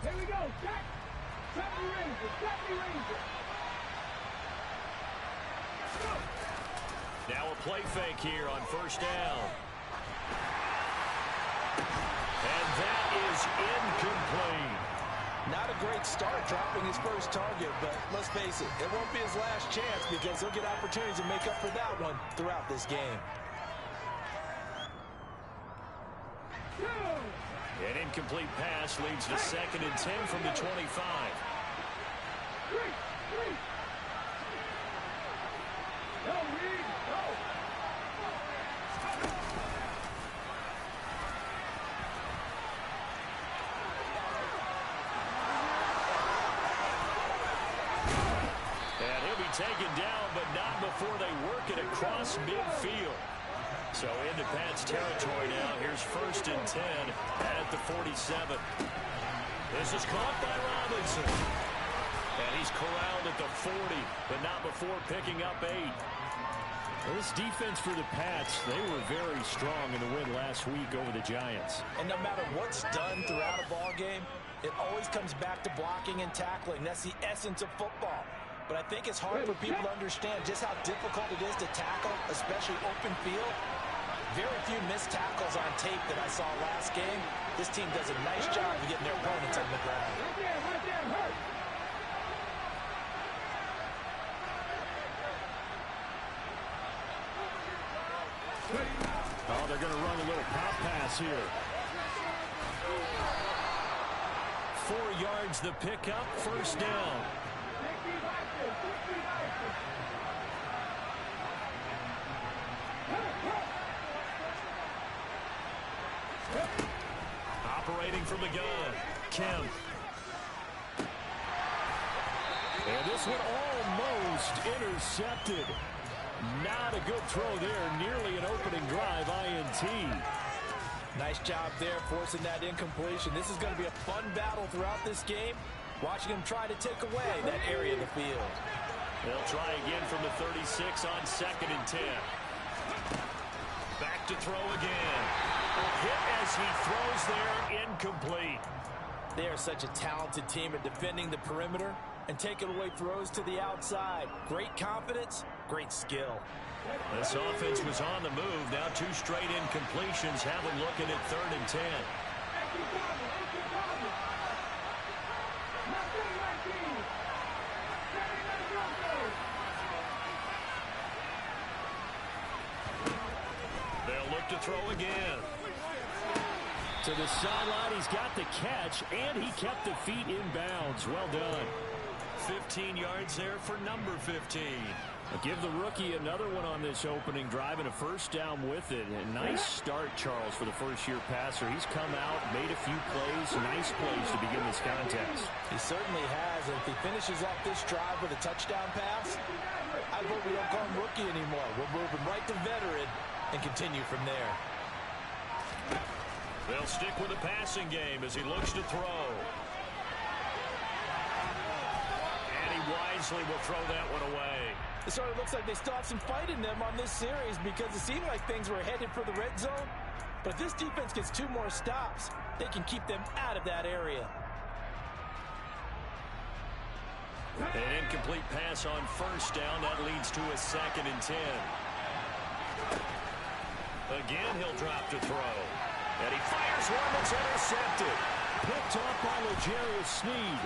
Here we go. Set. Set the Ranger. Set the Ranger. Go. Now a play fake here on first down. And that is incomplete. Not a great start dropping his first target, but let's face it, it won't be his last chance because he'll get opportunities to make up for that one throughout this game. An incomplete pass leads to 2nd and 10 from the 25. And he'll be taken down, but not before they work it across midfield. So into Pats territory now. Here's 1st and 10 at the 47. This is caught by Robinson. And he's corralled at the 40, but not before picking up 8. Well, this defense for the Pats, they were very strong in the win last week over the Giants. And no matter what's done throughout a ball game, it always comes back to blocking and tackling. That's the essence of football. But I think it's hard for people to understand just how difficult it is to tackle, especially open field. Very few missed tackles on tape that I saw last game. This team does a nice job of getting their opponents on the ground. Right there, hurt. Oh, they're going to run a little pop pass here. 4 yards the pickup, first down. Operating from the gun, Kemp. And this one almost intercepted. Not a good throw there. Nearly an opening drive, INT. Nice job there forcing that incompletion. This is going to be a fun battle throughout this game. Watching him try to take away that area of the field. They'll try again from the 36 on 2nd and 10. Back to throw again. A hit as he throws there, incomplete. They are such a talented team at defending the perimeter and taking away throws to the outside. Great confidence, great skill. This offense was on the move. Now 2 straight incompletions have them looking at 3rd and 10. They'll look to throw again. To the sideline, he's got the catch, and he kept the feet in bounds. Well done. 15 yards there for number 15. I'll give the rookie another one on this opening drive and a first down with it. A nice start, Charles, for the first-year passer. He's come out, made a few plays, nice plays to begin this contest. He certainly has. And if he finishes off this drive with a touchdown pass, I hope we don't call him rookie anymore. We'll move him right to veteran and continue from there. They'll stick with the passing game as he looks to throw. And he wisely will throw that one away. It sort of looks like they still have some fight in them on this series because it seemed like things were headed for the red zone. But if this defense gets 2 more stops, they can keep them out of that area. An incomplete pass on first down. That leads to a 2nd and 10. Again, he'll drop to throw. And he fires one that's intercepted. Picked off by L'Jarius Sneed.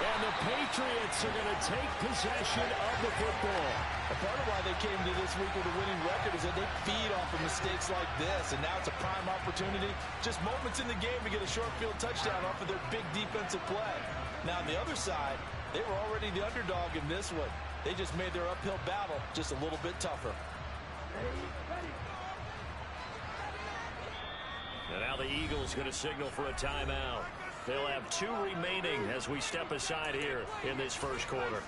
And the Patriots are going to take possession of the football. A part of why they came to this week with a winning record is that they feed off of mistakes like this, and now it's a prime opportunity, just moments in the game to get a short field touchdown off of their big defensive play. Now on the other side, they were already the underdog in this one. They just made their uphill battle just a little bit tougher. And now the Eagles going to signal for a timeout. They'll have 2 remaining as we step aside here in this first quarter.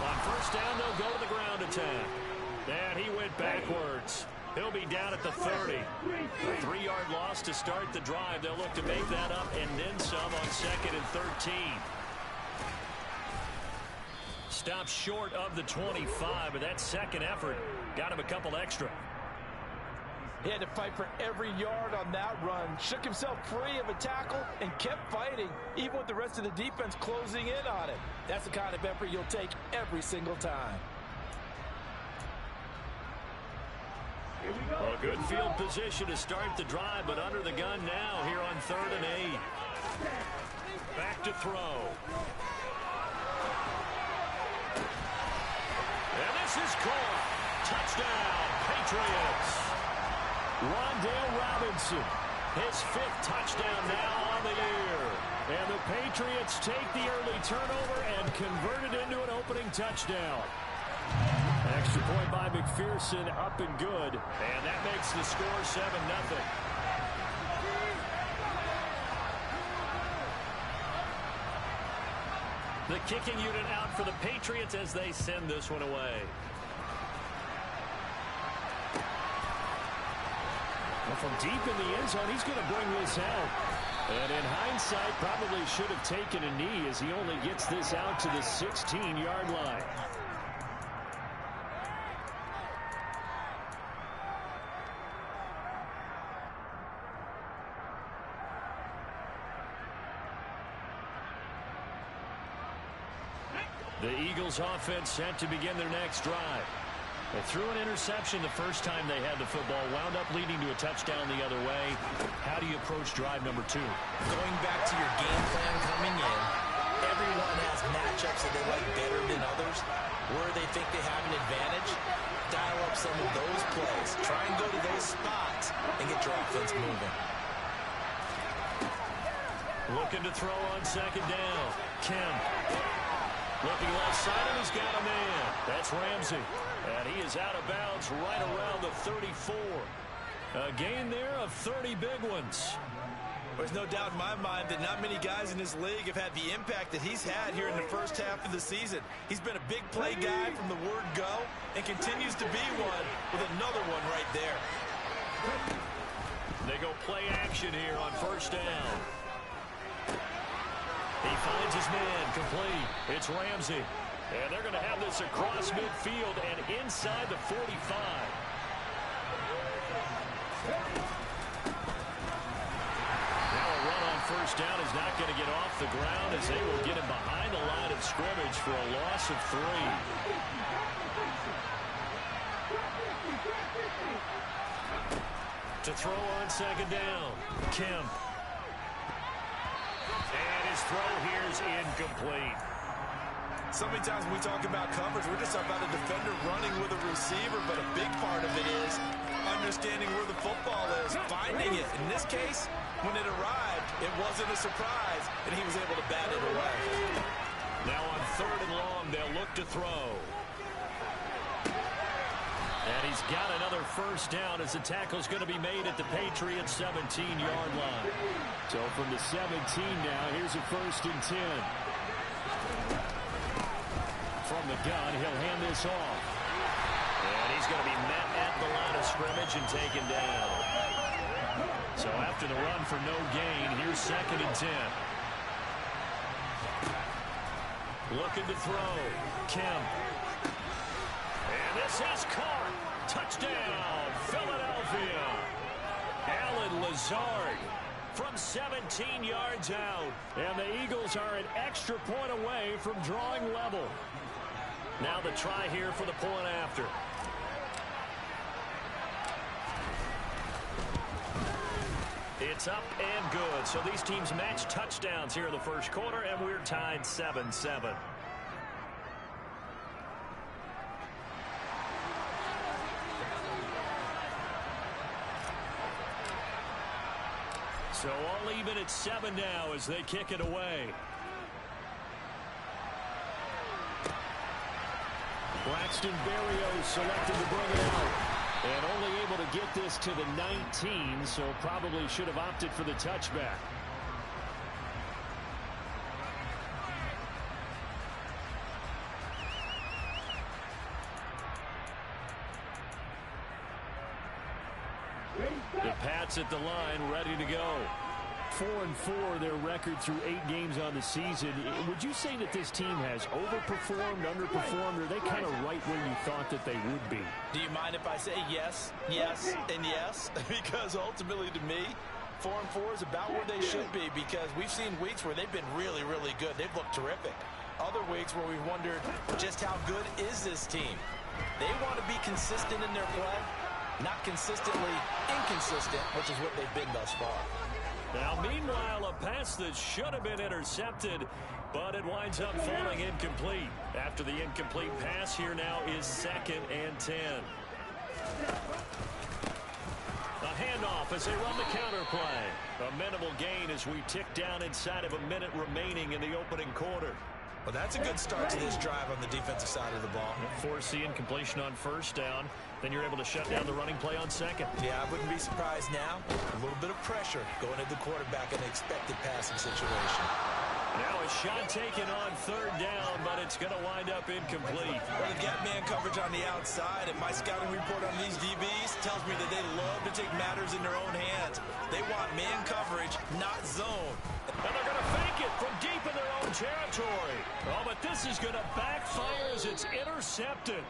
On first down, they'll go to the attack. And he went backwards. He'll be down at the 30. A 3-yard loss to start the drive. They'll look to make that up and then some on 2nd and 13. Stopped short of the 25, but that second effort got him a couple extra. He had to fight for every yard on that run. Shook himself free of a tackle and kept fighting, even with the rest of the defense closing in on him. That's the kind of effort you'll take every single time. A good field position to start the drive, but under the gun now here on 3rd and 8. Back to throw. And this is caught. Touchdown, Patriots. Rondale Robinson, his 5th touchdown now on the year. And the Patriots take the early turnover and convert it into an opening touchdown. Extra point by McPherson, up and good. And that makes the score 7-0. The kicking unit out for the Patriots as they send this one away. Well, from deep in the end zone, he's going to bring this out. And in hindsight, probably should have taken a knee as he only gets this out to the 16-yard line. The Eagles offense set to begin their next drive. They threw an interception the first time they had the football, wound up leading to a touchdown the other way. How do you approach drive number 2? Going back to your game plan coming in, everyone has matchups that they like better than others. Where they think they have an advantage, dial up some of those plays. Try and go to those spots and get your offense moving. Looking to throw on 2nd down. Kemp. Looking left side, and he's got a man. That's Ramsey. And he is out of bounds right around the 34. A gain there of 30 big ones. There's no doubt in my mind that not many guys in this league have had the impact that he's had here in the first half of the season. He's been a big play guy from the word go and continues to be one with another one right there. They go play action here on 1st down. He finds his man complete. It's Ramsey. And they're going to have this across midfield and inside the 45. Now a run on 1st down is not going to get off the ground as they will get him behind the line of scrimmage for a loss of 3. To throw on 2nd down. Kemp. And his throw here is incomplete. So many times when we talk about coverage, we're just talking about a defender running with a receiver, but a big part of it is understanding where the football is, finding it. In this case, when it arrived, it wasn't a surprise, and he was able to bat it away. Now on 3rd and long, they'll look to throw. And he's got another 1st down as the tackle's going to be made at the Patriots' 17-yard line. So from the 17 now, here's a 1st and 10. From the gun, he'll hand this off. And he's going to be met at the line of scrimmage and taken down. So after the run for no gain, here's 2nd and 10. Looking to throw. Kemp. And this is caught. Touchdown, Philadelphia. Allen Lazard from 17 yards out. And the Eagles are an extra point away from drawing level. Now the try here for the point after. It's up and good. So these teams match touchdowns here in the first quarter, and we're tied 7-7. So all even at 7 now as they kick it away. Braxton Berrios selected to bring it out. And only able to get this to the 19, so probably should have opted for the touchback. sits at the line, ready to go. 4-4, their record through 8 games on the season. Would you say that this team has overperformed, underperformed, or are they kind of right where you thought that they would be? Do you mind if I say yes, yes, and yes? Because ultimately to me, 4-4 is about where they should be, because we've seen weeks where they've been really, really good. They've looked terrific. Other weeks where we've wondered just how good is this team. They want to be consistent in their play, not consistently inconsistent, which is what they've been thus far. Now, meanwhile, a pass that should have been intercepted, but it winds up falling incomplete. After the incomplete pass, here now is 2nd and 10. A handoff as they run the counter play. A minimal gain as we tick down inside of a minute remaining in the opening quarter. Well, that's a good start to this drive on the defensive side of the ball. Force the incompletion on 1st down. Then you're able to shut down the running play on 2nd. Yeah, I wouldn't be surprised now. A little bit of pressure going at the quarterback in an expected passing situation. Now a shot taken on 3rd down, but it's going to wind up incomplete. Well, the gap man coverage on the outside, and my scouting report on these DBs tells me that they love to take matters in their own hands. They want man coverage, not zone. And they're going to fake it from deep in their own territory. Oh, but this is going to backfire as it's intercepted.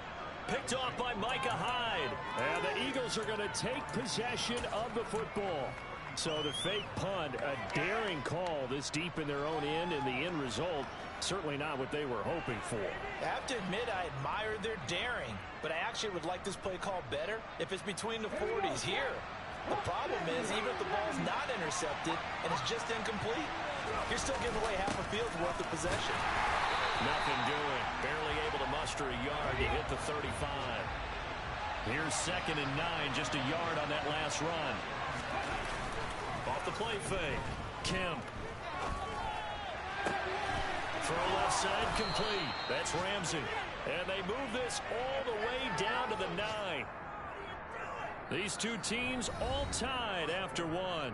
Picked off by Micah Hyde. And the Eagles are going to take possession of the football. So the fake punt, a daring call this deep in their own end, and the end result, certainly not what they were hoping for. I have to admit, I admire their daring, but I actually would like this play called better if it's between the 40s here. The problem is, even if the ball's not intercepted and it's just incomplete, you're still giving away half a field's worth of possession. Nothing doing. Barely able to muster a yard to hit the 35. Here's 2nd and 9, just a yard on that last run. Off the play fake. Kemp. Throw left side complete. That's Ramsey. And they move this all the way down to the 9. These two teams all tied after 1.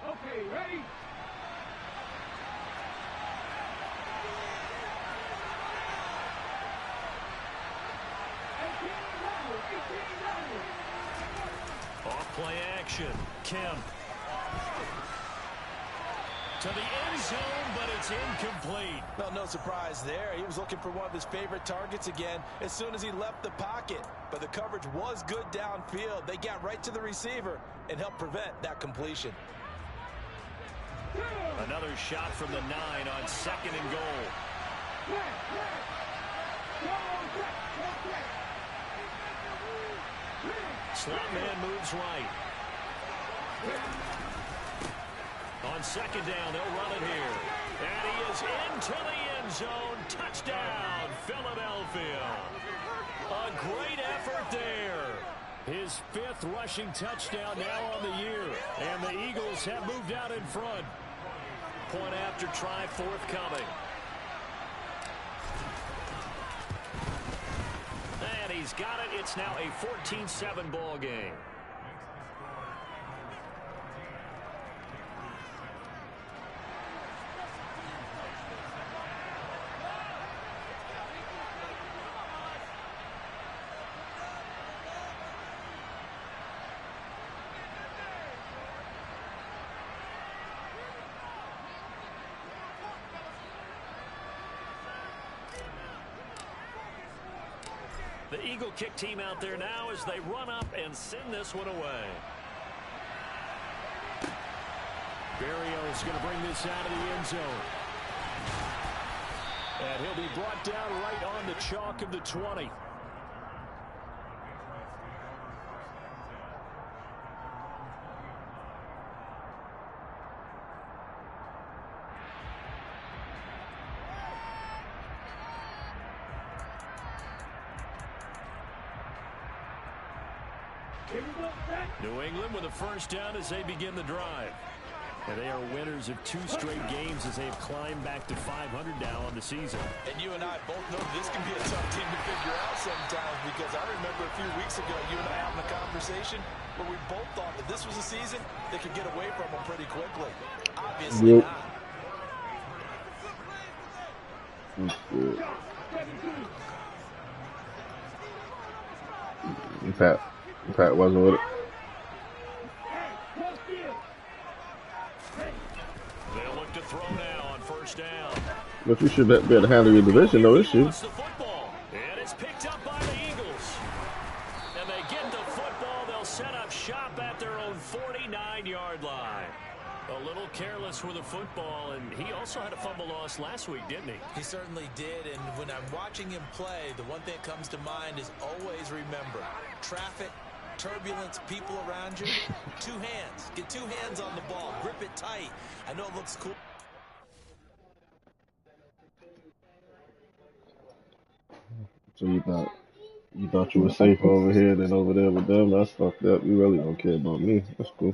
Okay, ready? Off play action. Kemp. To the end zone, but it's incomplete. Well, no surprise there. He was looking for one of his favorite targets again as soon as he left the pocket. But the coverage was good downfield. They got right to the receiver and helped prevent that completion. Another shot from the 9 on 2nd and goal. Slot man moves right. On 2nd down, they'll run it here. And he is into the end zone. Touchdown, Philadelphia. A great effort there. His 5th rushing touchdown now on the year. And the Eagles have moved out in front. Point after try forthcoming. And he's got it. It's now a 14-7 ball game. The Eagle kick team out there now as they run up and send this one away. Berrios going to bring this out of the end zone. And he'll be brought down right on the chalk of the 20. New England with a first down as they begin the drive. And they are winners of 2 straight games as they have climbed back to 500 now on the season. And you and I both know this can be a tough team to figure out sometimes, because I remember a few weeks ago you and I having a conversation where we both thought that this was a season that could get away from them pretty quickly. Obviously not. Pat wasn't with it. They'll look to throw now on first down. But you should be able to handle your division, no issue. The football, and it's picked up by the Eagles. And they get the football. They'll set up shop at their own 49-yard line. A little careless with the football, and he also had a fumble loss last week, didn't he? He certainly did, and when I'm watching him play, the one thing that comes to mind is always remember, traffic, turbulence, people around you, 2 hands. Get 2 hands on the ball. Grip it tight. I know it looks cool. So you thought you were safe over here, then over there with them. That's fucked up. You really don't care about me. That's cool.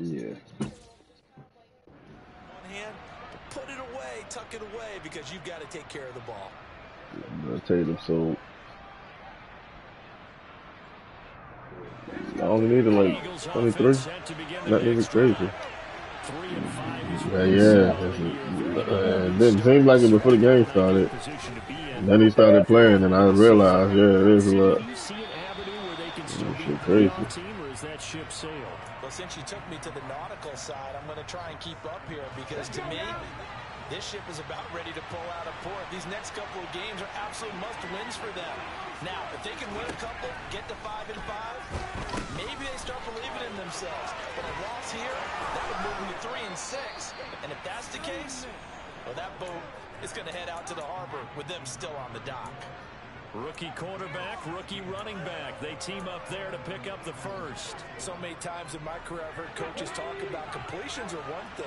Yeah. One hand, put it away, tuck it away, because you've got to take care of the ball. I tell you them, so I only needed like 23. That nigga's crazy. Yeah. It didn't seem like it before the game started. And then he started playing, and I realized, yeah, it is a lot. Shit crazy. Well, since you took me to the nautical side, I'm going to try and keep up here, because to me, this ship is about ready to pull out of port. These next couple of games are absolute must-wins for them. Now, if they can win a couple, get to 5-5, maybe they start believing in themselves. But a loss here, that would move them to 3-6. And if that's the case, well, that boat is going to head out to the harbor with them still on the dock. Rookie quarterback, rookie running back. They team up there to pick up the first. So many times in my career, I've heard coaches talk about completions are one thing.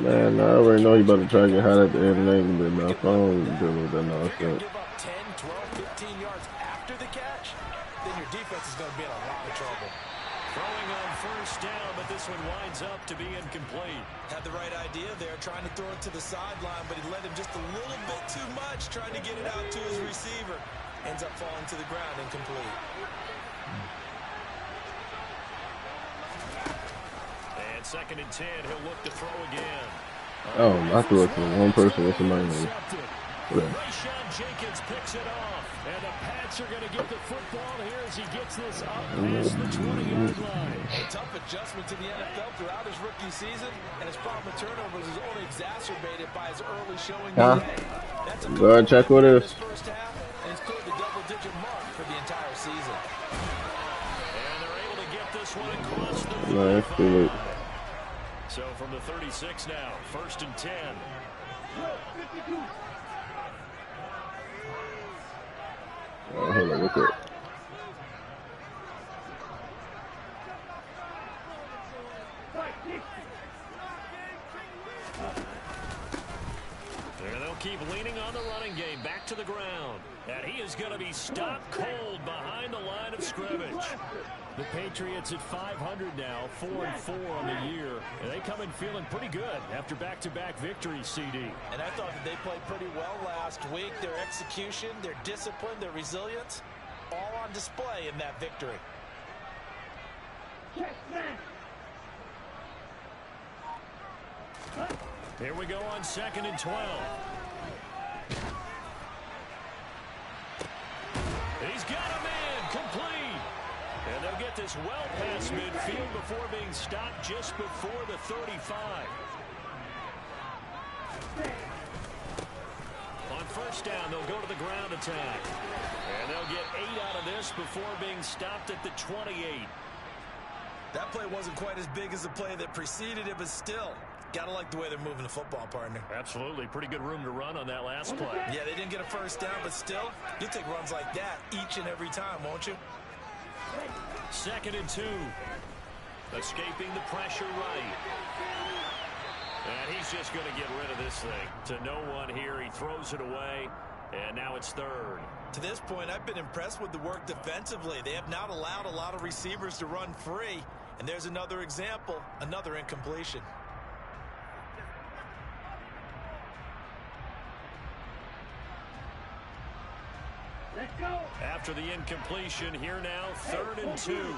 Man, I already know you about to try to get hot at the end. It ain't gonna be enough. I don't deal with that nonsense. Give up 10, 12, 15 yards after the catch, then your defense is going to be in a lot of trouble. Throwing on first down, but this one winds up to be incomplete. Had the right idea there, trying to throw it to the sideline, but he led him just a little bit too much, trying to get it out to his receiver. Ends up falling to the ground, incomplete. And 2nd and 10, he'll look to throw again. Oh, I threw it to one person with somebody else. Rashawn Jenkins picks it off, and the Pats are going to get the football here as he gets this up past the 20-yard line. A tough adjustment to the NFL throughout his rookie season, and his problem with turnovers is only exacerbated by his early showing today. That's a good check with this. First half, and he's cleared the double-digit mark for the entire season. And they're able to get this one across the Nice, good. So from the 36 now, 1st and 10. Hold on, look at. There they'll keep leaning on the running game, back to the ground. And he is going to be stopped cold behind the line of scrimmage. The Patriots at 500 now, 4-4 on the year. And they come in feeling pretty good after back-to-back victories, CD. And I thought that they played pretty well last week. Their execution, their discipline, their resilience, all on display in that victory. Here we go on 2nd and 12. He's got a man, complete. And they'll get this well past midfield before being stopped just before the 35. On first down, they'll go to the ground attack. And they'll get 8 out of this before being stopped at the 28. That play wasn't quite as big as the play that preceded it, but still, gotta like the way they're moving the football, partner. Absolutely. Pretty good room to run on that last play. Yeah, they didn't get a first down, but still, you'll take runs like that each and every time, won't you? 2nd and 2. Escaping the pressure right. And he's he's just going to get rid of this thing. To no one here, he throws it away, and now it's third. To this point, I've been impressed with the work defensively. They have not allowed a lot of receivers to run free. And there's another example, another incompletion. Let's go. After the incompletion, here now, 3rd and 2.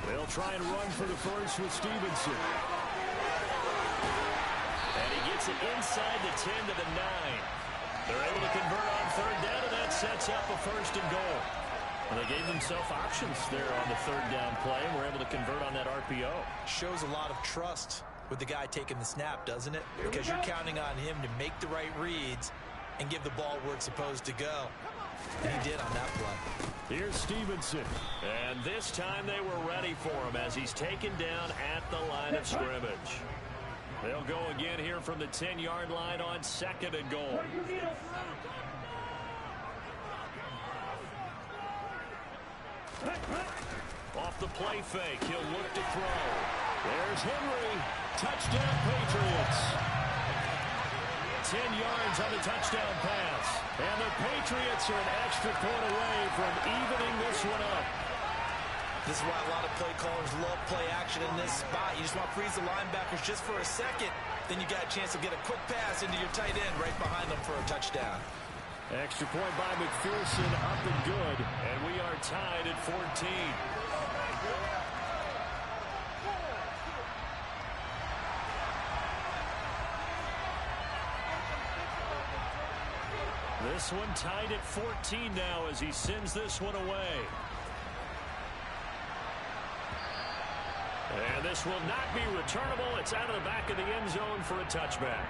They'll try and run for the first with Stevenson. And he gets it inside the 10 to the 9. They're able to convert on 3rd down, and that sets up a 1st and goal. And they gave themselves options there on the 3rd down play, and were able to convert on that RPO. Shows a lot of trust with the guy taking the snap, doesn't it? Because you're counting on him to make the right reads and give the ball where it's supposed to go. And he did on that play. Here's Stevenson. And this time they were ready for him as he's taken down at the line of scrimmage. They'll go again here from the 10-yard line on 2nd and goal. Off the play fake, he'll look to throw. There's Henry. Touchdown, Patriots. 10 yards on the touchdown pass. And the Patriots are an extra point away from evening this one up. This is why a lot of play callers love play action in this spot. You just want to freeze the linebackers just for a second. Then you got a chance to get a quick pass into your tight end right behind them for a touchdown. Extra point by McPherson, up and good. And we are tied at 14. This one tied at 14 now as he sends this one away. And this will not be returnable. It's out of the back of the end zone for a touchback.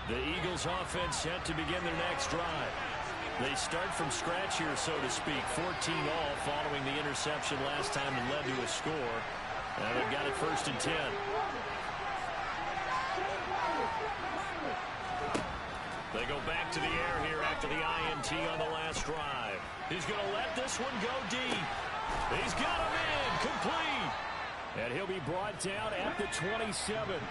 The Eagles offense set to begin their next drive. They start from scratch here, so to speak. 14 all following the interception last time that led to a score. And they've got it 1st and 10. They go back to the air here after the INT on the last drive. He's going to let this one go deep. He's got him in, complete. And he'll be brought down at the 27.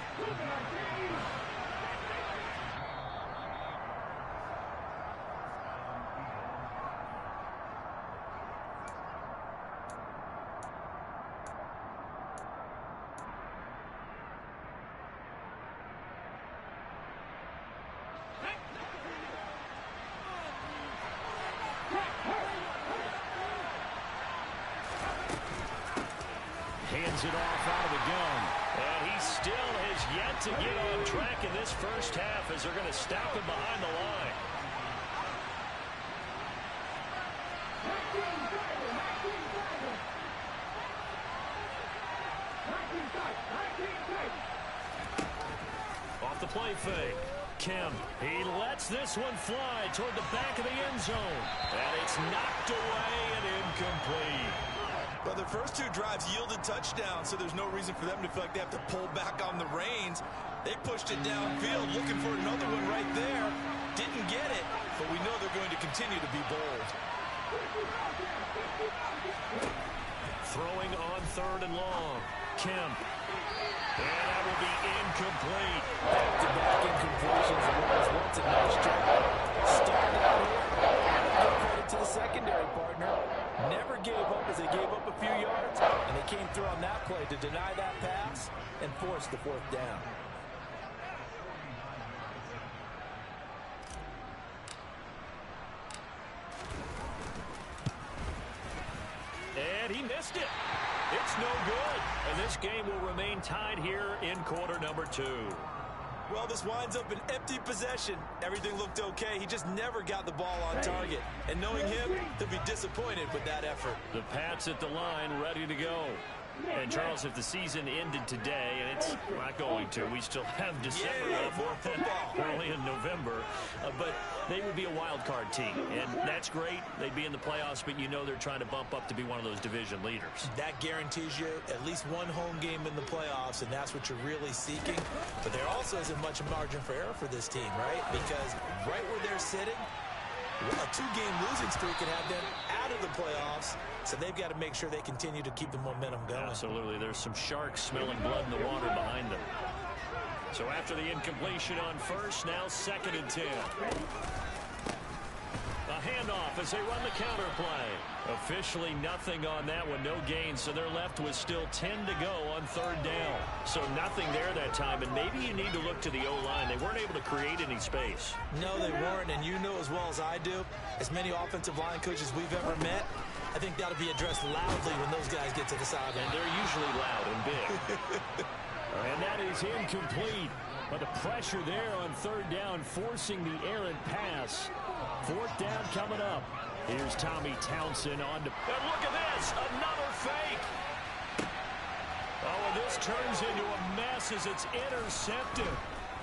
Hands it off out of the gun. And he still has yet to get on track in this first half as they're going to stop him behind the line. Off the play fake. Kemp, he lets this one fly toward the back of the end zone. And it's knocked away and incomplete. Well, their first 2 drives yielded touchdowns, so there's no reason for them to feel like they have to pull back on the reins. They pushed it downfield, looking for another one right there. Didn't get it, but we know they're going to continue to be bold. Throwing on 3rd and long. Kemp. And that will be incomplete. Back-to-back incompletions, and what was once a nice job. Started out here. Give credit to the secondary partner. Never gave up as they gave up a few yards, and they came through on that play to deny that pass and force the 4th down. And he missed it. It's no good. And this game will remain tied here in quarter number 2. Well, this winds up an empty possession. Everything looked okay. He just never got the ball on target. And knowing him, he'll be disappointed with that effort. The Pats at the line, ready to go. And, Charles, if the season ended today, and it's not going to, we still have December left, early in November, but they would be a wild card team, and that's great. They'd be in the playoffs, but you know they're trying to bump up to be one of those division leaders. That guarantees you at least one home game in the playoffs, and that's what you're really seeking. But there also isn't much margin for error for this team, right? Because right where they're sitting, a 2-game losing streak could have them out of the playoffs, so they've got to make sure they continue to keep the momentum going. Absolutely. There's some sharks smelling blood in the water behind them. So after the incompletion on first, now 2nd and 10. A handoff as they run the counter play. Officially nothing on that one, no gain, so they're left with still 10 to go on 3rd down. So nothing there that time, and maybe you need to look to the O-line. They weren't able to create any space. No, they weren't, and you know as well as I do, as many offensive line coaches we've ever met, I think that'll be addressed loudly when those guys get to the sideline. And they're usually loud and big. And that is incomplete. But the pressure there on 3rd down, forcing the errant pass. 4th down coming up. Here's Tommy Townsend on to... And look at this, another fake. Oh, and this turns into a mess as it's intercepted.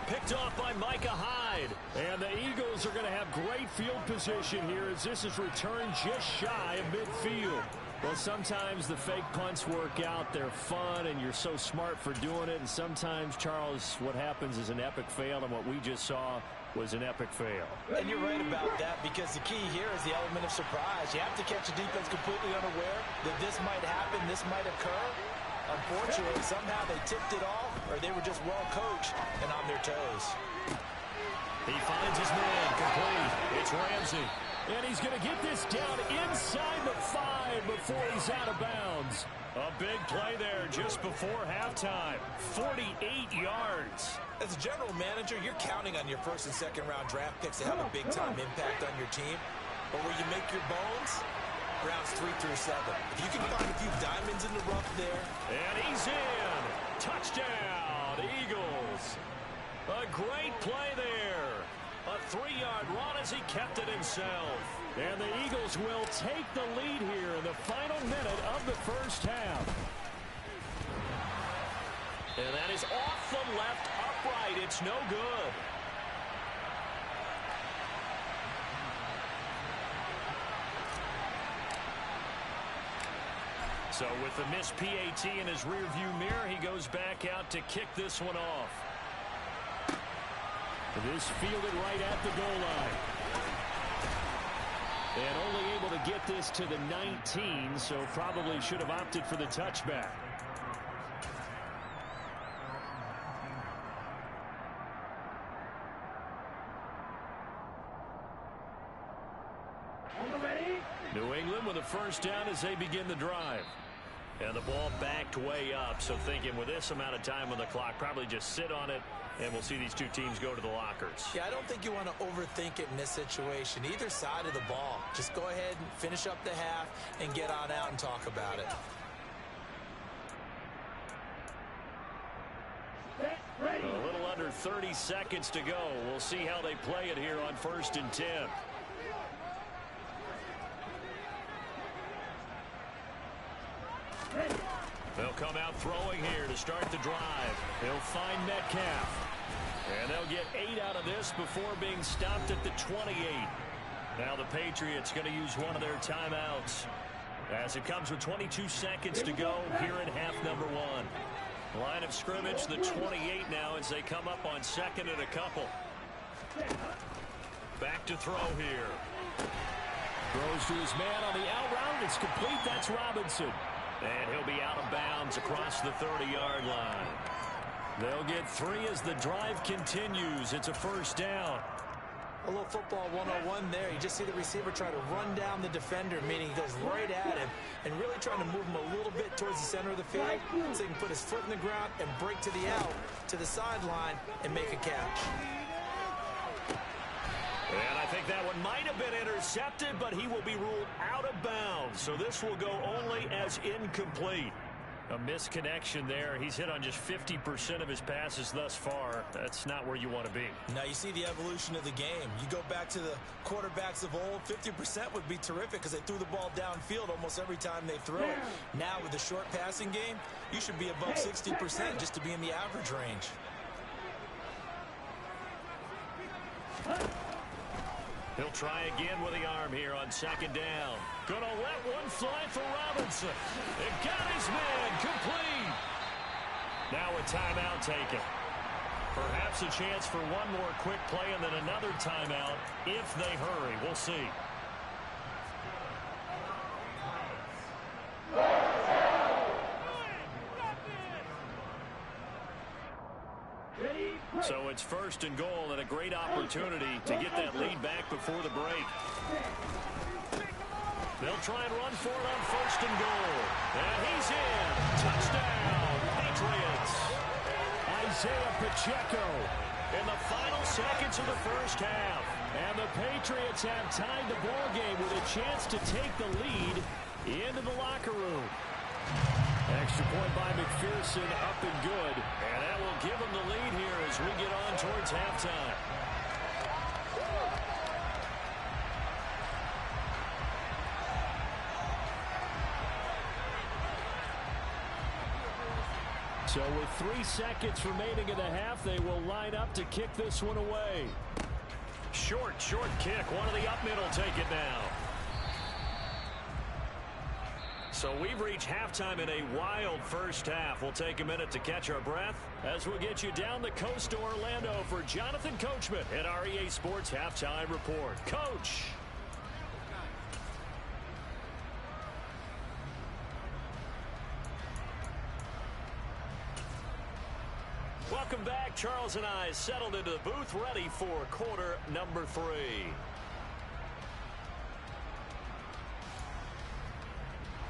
Picked off by Micah Hyde. And the Eagles are going to have great field position here as this is returned just shy of midfield. Well, sometimes the fake punts work out. They're fun, and you're so smart for doing it. And sometimes, Charles, what happens is an epic fail, and what we just saw was an epic fail. And you're right about that, because the key here is the element of surprise. You have to catch a defense completely unaware that this might happen, this might occur. Unfortunately, somehow they tipped it off, or they were just well coached and on their toes. He finds his man complete. It's Ramsey. And he's going to get this down inside the 5 before he's out of bounds. A big play there just before halftime. 48 yards. As a general manager, you're counting on your 1st and 2nd round draft picks to have a big-time impact on your team. But where you make your bones, rounds 3 through 7. If you can find a few diamonds in the rough there. And he's in. Touchdown, Eagles. A great play there. A 3-yard run as he kept it himself. And the Eagles will take the lead here in the final minute of the 1st half. And that is off the left upright. It's no good. So with the missed PAT in his rearview mirror, he goes back out to kick this one off. This fielded right at the goal line. And only able to get this to the 19, so probably should have opted for the touchback. New England with a 1st down as they begin the drive. And the ball backed way up, so thinking with this amount of time on the clock, probably just sit on it, and we'll see these two teams go to the lockers. Yeah, I don't think you want to overthink it in this situation. Either side of the ball. Just go ahead and finish up the half and get on out and talk about it. A little under 30 seconds to go. We'll see how they play it here on 1st and 10. They'll come out throwing here to start the drive. They'll find Metcalf. And they'll get 8 out of this before being stopped at the 28. Now the Patriots going to use one of their timeouts as it comes with 22 seconds to go here in half number 1. Line of scrimmage, the 28 now as they come up on 2nd and a couple. Back to throw here. Throws to his man on the out route. It's complete. That's Robinson. And he'll be out of bounds across the 30-yard line. They'll get 3 as the drive continues. It's a 1st down. A little football 101 there. You just see the receiver try to run down the defender, meaning he goes right at him and really trying to move him a little bit towards the center of the field so he can put his foot in the ground and break to the out, to the sideline, and make a catch. And I think that one might have been intercepted, but he will be ruled out of bounds. So this will go only as incomplete. A misconnection there. He's hit on just 50% of his passes thus far. That's not where you want to be. Now you see the evolution of the game. You go back to the quarterbacks of old, 50% would be terrific because they threw the ball downfield almost every time they throw it. Now with the short passing game, you should be above 60% just to be in the average range. He'll try again with the arm here on second down. Gonna let one fly for Robinson. It got his man complete. Now a timeout taken. Perhaps a chance for one more quick play and then another timeout if they hurry. We'll see. So it's first and goal and a great opportunity to get that lead back before the break. They'll try and run for it on first and goal. And he's in. Touchdown, Patriots. Isaiah Pacheco. In the final seconds of the first half. And the Patriots have tied the ball game with a chance to take the lead into the locker room. Extra point by McPherson, up and good. And that will give them the lead here as we get on towards halftime. So with 3 seconds remaining in the half, they will line up to kick this one away. Short kick. One of the up mid will take it now. So we've reached halftime in a wild first half. We'll take a minute to catch our breath as we'll get you down the coast to Orlando for Jonathan Coachman at our EA Sports Halftime Report. Coach. Welcome back. Charles and I settled into the booth, ready for quarter number 3.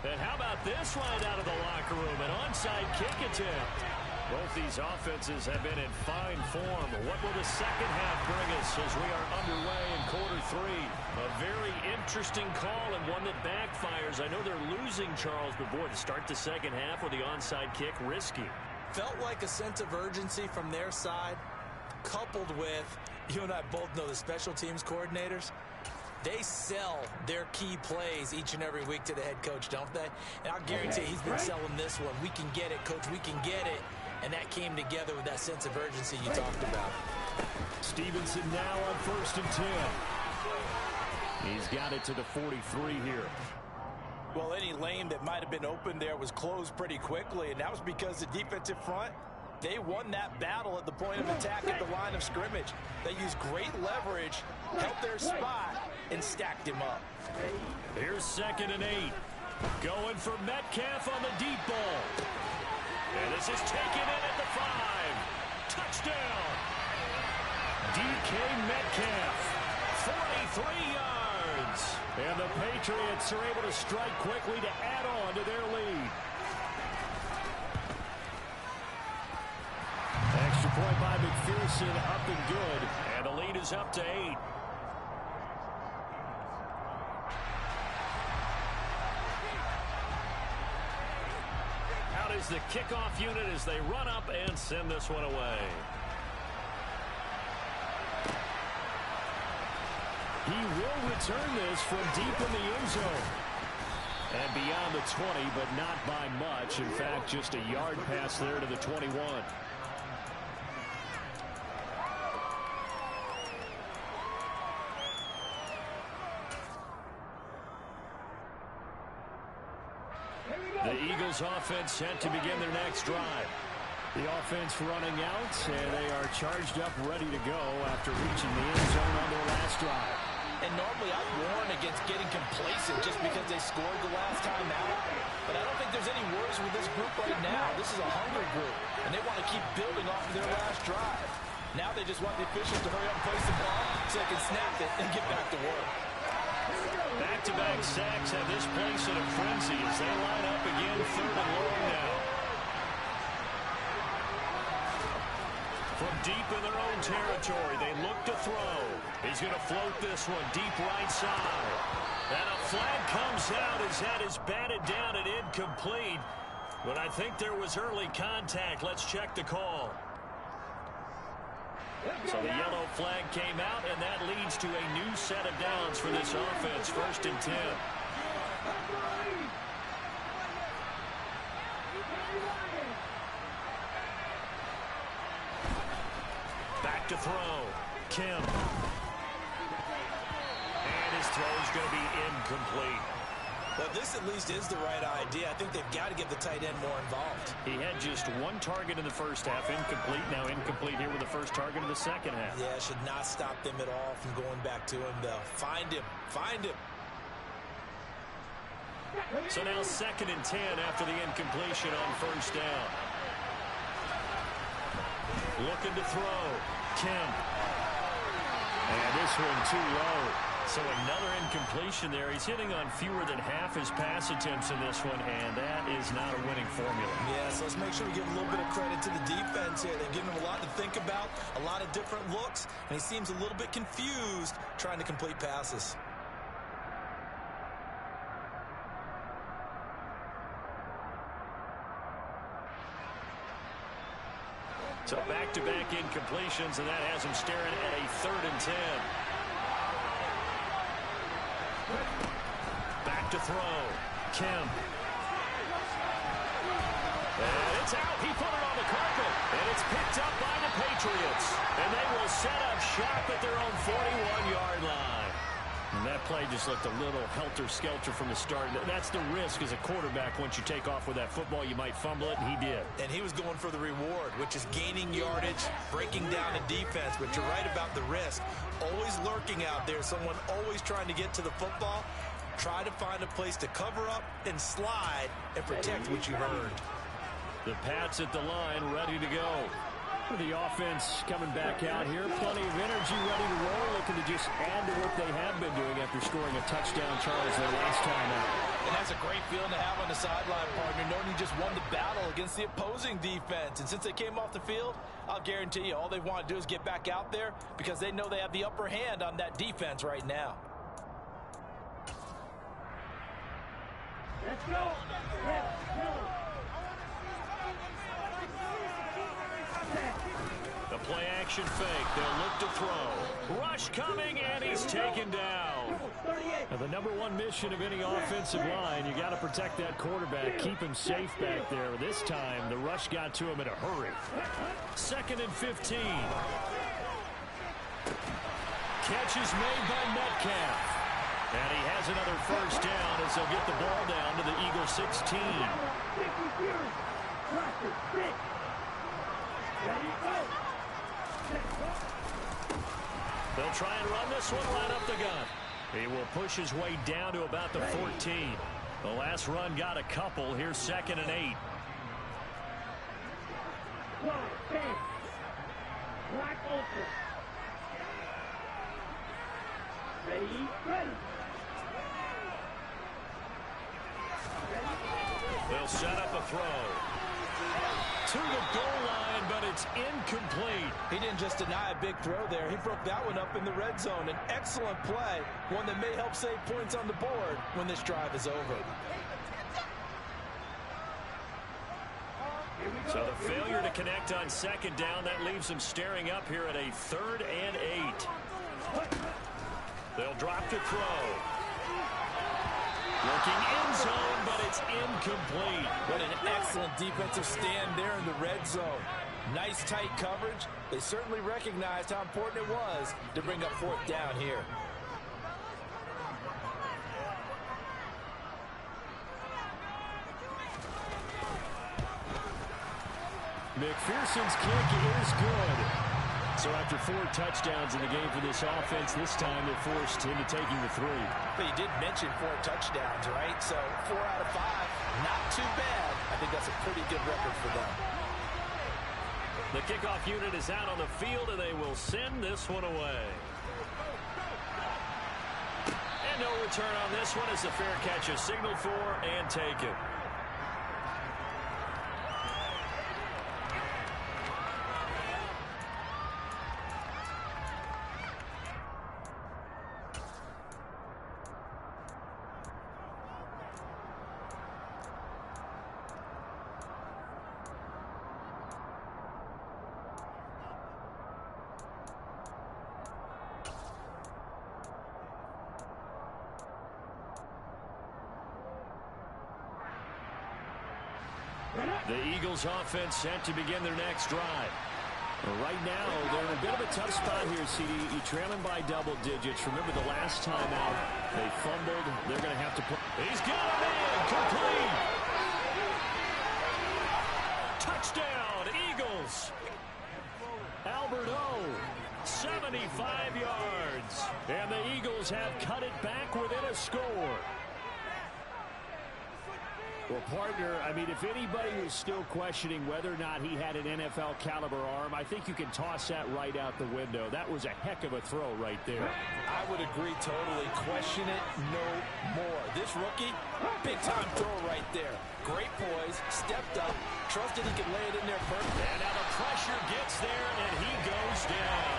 And how about this right out of the locker room? An onside kick attempt. Both these offenses have been in fine form. What will the second half bring us as we are underway in quarter 3? A very interesting call and one that backfires. I know they're losing, Charles, but boy, to start the second half with the onside kick, risky. Felt like a sense of urgency from their side, coupled with, you and I both know the special teams coordinators. They sell their key plays each and every week to the head coach, don't they? And I'll guarantee he's been selling this one. We can get it, coach. We can get it. And that came together with that sense of urgency you talked about. Stevenson now on first and 10. He's got it to the 43 here. Well, any lane that might have been open there was closed pretty quickly, and that was because the defensive front, they won that battle at the point of attack at the line of scrimmage. They used great leverage, held their spot, and stacked him up. Here's second and 8. Going for Metcalf on the deep ball. And this is taken in at the 5. Touchdown. DK Metcalf, 43 yards. And the Patriots are able to strike quickly to add on to their lead. Extra point by McPherson, up and good. And the lead is up to 8. Out is the kickoff unit as they run up and send this one away. He will return this from deep in the end zone. And beyond the 20, but not by much. In fact, just a yard pass there to the 21. The Eagles offense set to begin their next drive. The offense running out, and they are charged up, ready to go after reaching the end zone on their last drive. And normally I warn against getting complacent just because they scored the last time out. But I don't think there's any worries with this group right now. This is a hungry group, and they want to keep building off of their last drive. Now they just want the officials to hurry up and place the ball so they can snap it and get back to work. Back-to-back sacks have this place in a frenzy as they line up again, third and long now. From deep in their own territory, they look to throw. He's going to float this one deep right side. And a flag comes out as that is batted down and incomplete. But I think there was early contact. Let's check the call. So the yellow flag came out, and that leads to a new set of downs for this offense. 1st and 10. Back to throw. Kim. And his throw is going to be incomplete. Well, this at least is the right idea. I think they've got to get the tight end more involved. He had just one target in the first half, incomplete. Now incomplete here with the first target of the second half. Yeah, should not stop them at all from going back to him, though. Find him. Find him. So now 2nd and 10 after the incompletion on 1st down. Looking to throw. Kim. And this one too low. So another incompletion there. He's hitting on fewer than half his pass attempts in this one, and that is not a winning formula. Yeah, so let's make sure we give a little bit of credit to the defense here. They've given him a lot to think about, a lot of different looks, and he seems a little bit confused trying to complete passes. So back-to-back incompletions, and that has him staring at a 3rd and 10. Back to throw. Kim. And it's out. He put it on the carpet. And it's picked up by the Patriots. And they will set up shop at their own 41-yard line. And that play just looked a little helter-skelter from the start. That's the risk as a quarterback. Once you take off with that football, you might fumble it, and he did. And he was going for the reward, which is gaining yardage, breaking down a defense. But you're right about the risk. Always lurking out there, someone always trying to get to the football. Try to find a place to cover up and slide and protect what you've earned. The Pats at the line, ready to go. The offense coming back out here. Plenty of energy, ready to roll. Looking to just add to what they have been doing after scoring a touchdown, Charles, their last time out. And that's a great feeling to have on the sideline, partner, knowing you just won the battle against the opposing defense. And since they came off the field, I'll guarantee you all they want to do is get back out there because they know they have the upper hand on that defense right now. Let's go. Let's go. The play action fake. They'll look to throw. Rush coming, and he's taken down. Now, the number one mission of any offensive line, you got to protect that quarterback, keep him safe back there. This time, the rush got to him in a hurry. 2nd and 15. Catch is made by Metcalf. And he has another 1st down as they'll get the ball down to the Eagle 16. They'll try and run this one right up the gut. He will push his way down to about the 14. The last run got a couple. Here's 2nd and 8. Black Ultra. Ready, ready. They'll set up a throw. To the goal line, but it's incomplete. He didn't just deny a big throw there. He broke that one up in the red zone. An excellent play, one that may help save points on the board when this drive is over. So the failure to connect on 2nd down, that leaves them staring up here at a 3rd and 8. They'll drop to throw. Looking in zone, but it's incomplete. What an excellent defensive stand there in the red zone. Nice tight coverage. They certainly recognized how important it was to bring up 4th down here. McPherson's kick is good. So after 4 touchdowns in the game for this offense, this time they're forced into taking the 3. But you did mention 4 touchdowns, right? So 4 out of 5, not too bad. I think that's a pretty good record for them. The kickoff unit is out on the field, and they will send this one away. And no return on this one as the fair catch is signaled for and taken. The Eagles offense set to begin their next drive. Right now, they're in a bit of a tough spot here, CD. You're trailing by double digits. Remember the last time out, they fumbled. They're going to have to put... He's got it in! Complete! Touchdown, Eagles! Albert O, 75 yards. And the Eagles have cut it back within a score. Well, partner, I mean, if anybody was still questioning whether or not he had an NFL caliber arm, I think you can toss that right out the window. That was a heck of a throw right there. I would agree totally. Question it no more. This rookie, big-time throw right there. Great poise, stepped up, trusted he could lay it in there perfect. And now the pressure gets there, and he goes down.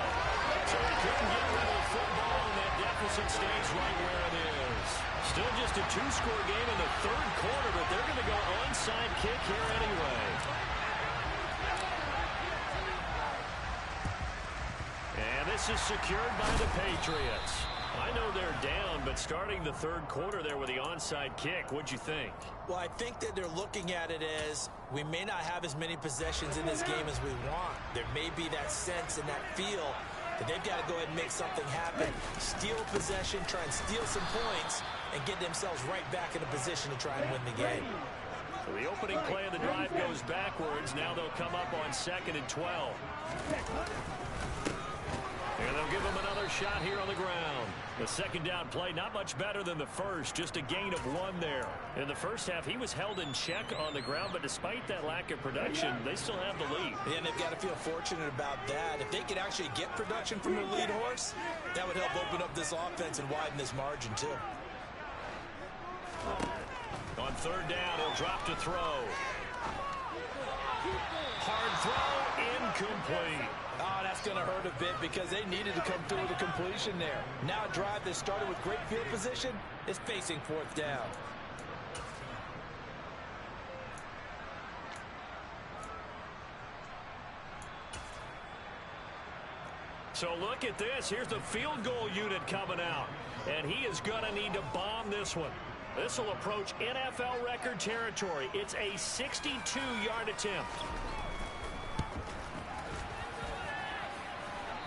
So he couldn't get rid of the football, and that deficit stays right where it is. Still just a two-score game in the third quarter, but they're going to go onside kick here anyway. And this is secured by the Patriots. I know they're down, but starting the third quarter there with the onside kick, what'd you think? Well, I think that they're looking at it as we may not have as many possessions in this game as we want. There may be that sense and that feel that they've got to go ahead and make something happen, steal possession, try and steal some points, and get themselves right back in a position to try and win the game. So the opening play of the drive goes backwards. Now they'll come up on 2nd and 12. And they'll give him another shot here on the ground. The second down play, not much better than the first, just a gain of 1 there. In the first half, he was held in check on the ground, but despite that lack of production, they still have the lead. And they've got to feel fortunate about that. If they could actually get production from their lead horse, that would help open up this offense and widen this margin, too. On third down, he'll drop to throw. Hard throw, incomplete. Oh, that's going to hurt a bit because they needed to come through with a completion there. Now a drive that started with great field position is facing 4th down. So look at this. Here's the field goal unit coming out. And he is going to need to bomb this one. This will approach NFL record territory. It's a 62-yard attempt.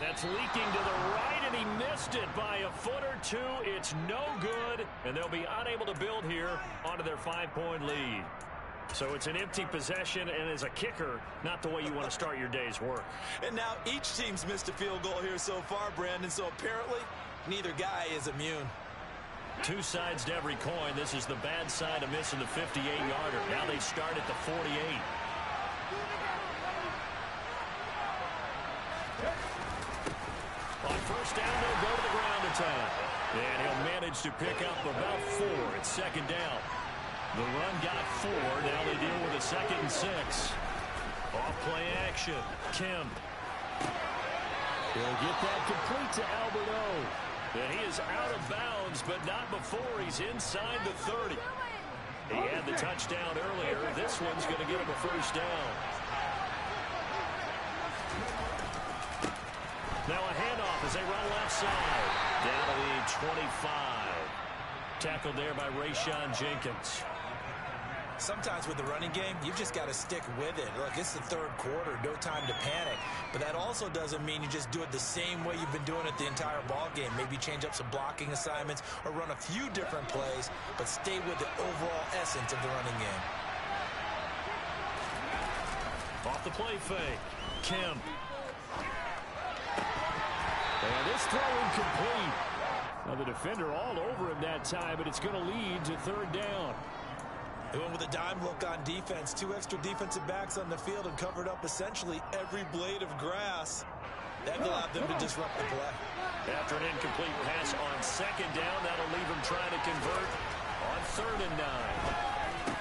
That's leaking to the right, and he missed it by a foot or two. It's no good, and they'll be unable to build here onto their 5-point lead. So it's an empty possession, and as a kicker, not the way you want to start your day's work. And now each team's missed a field goal here so far, Brandon, so apparently neither guy is immune. Two sides to every coin. This is the bad side of missing the 58-yarder. Now they start at the 48. On first down, they'll go to the ground attack. And he'll manage to pick up about 4. It's 2nd down. The run got 4. Now they deal with a 2nd and 6. Off-play action. Kemp. He'll get that complete to Albert O. And he is out of bounds, but not before he's inside the 30. He had the touchdown earlier. This one's going to get him a first down. Now a handoff as they run left side. Down to the 25. Tackled there by Rayshon Jenkins. Sometimes with the running game, you've just got to stick with it. Look, it's the third quarter, no time to panic. But that also doesn't mean you just do it the same way you've been doing it the entire ball game. Maybe change up some blocking assignments or run a few different plays, but stay with the overall essence of the running game. Off the play fake. Kemp. And this throw incomplete. Now the defender all over him that time, but it's going to lead to 3rd down. They went with a dime look on defense. 2 extra defensive backs on the field and covered up essentially every blade of grass. That allowed them to disrupt the play. After an incomplete pass on 2nd down, that'll leave him trying to convert on 3rd and 9.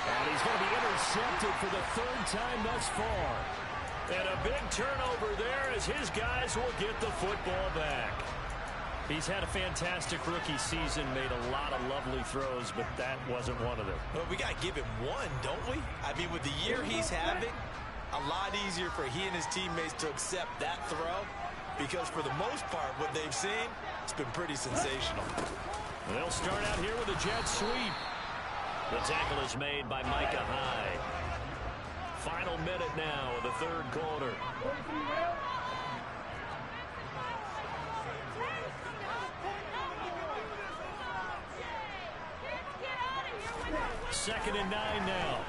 And he's going to be intercepted for the 3rd time thus far. And a big turnover there as his guys will get the football back. He's had a fantastic rookie season, made a lot of lovely throws, but that wasn't one of them. Well, we got to give him one, don't we? I mean, with the year he's having, a lot easier for he and his teammates to accept that throw because for the most part, what they've seen, it's been pretty sensational. They'll start out here with a jet sweep. The tackle is made by Micah Hyde. Final minute now of the third quarter. Second and 9 now.